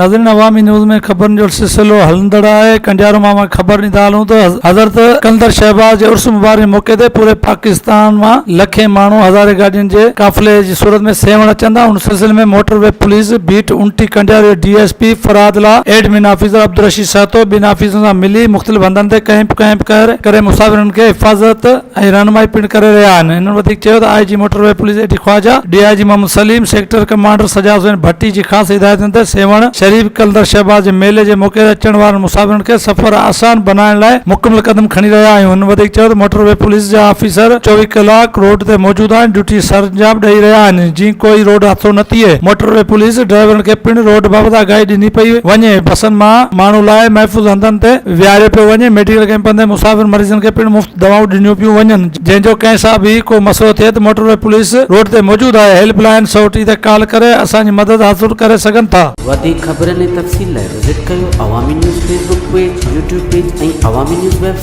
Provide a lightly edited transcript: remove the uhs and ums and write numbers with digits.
नाज़रीन अवामी न्यूज़ में ख़बरनि जो सिलसिलो हलंदड़ आहे। कंडियारो मां ख़बर ॾींदा हलूं त हज़रत कलंदर शहबाज जे उर्स मुबारक मौके ते पूरे पाकिस्तान मां लखे माण्हू हज़ारे गाॾियुनि जे काफ़िले जी सूरत में सेवण अचनि था। उन सिलसिले में motorway police beat 29 Kandiaro DSP फरादला एडमिन ऑफिसर अब्दुल रशीद सातो ॿिनि ऑफिसरनि सां मिली मुख़्तलिफ़ हंधनि ते कैंप करे मुसाफ़िरनि खे हिफ़ाज़त ऐं रहनुमाई पिणु करे रहिया आहिनि। हिननि वधीक चयो त IG मोटरवे पुलिस एडी Khawaja, DIG Mohammad Salim, sector commander Sajjad Hussain Bhatti जी ख़ासि हिदायतुनि ते सेवण शरीफ कलंदर शहबाज जे मेले जे मौके ते अचण वारनि मुसाफ़िरनि खे सफ़र आसान बनाइण लाइ मुकमल कदम खणी रहिया आहियूं। हुन वधीक चयो त मोटरवे पुलिस जा ऑफिसर 24 कलाक रोड ते मौजूदु आहिनि, ड्यूटी सरंजाम ॾेई रहिया आहिनि जीअं कोई रोड हादसो न थिए। मोटरवे पुलिस ड्राइवरनि खे पिणु रोड बाबति आगाही ॾिनी पई वञे। बसनि मां माण्हू लाइ महफ़ूज़ हंधनि ते विहारियो पियो वञे। मेडिकल कैंपनि ते मुसाफ़िर मरीज़नि खे पिणु मुफ़्त दवाऊं ॾिनियूं पियूं वञनि। जंहिंजो कंहिं सां बि को मसइलो थिए त मोटरवे पुलिस रोड ते मौजूदु आहे। हेल्पलाइन 103 ते कॉल करे असांजी मदद हासिल करे सघनि था। वधीक ख़बरनि ऐं तफ़सील लाइ विज़िट कयो अवामी news Facebook page, YouTube page ऐं अवामी न्यूज़ वेबसाइट।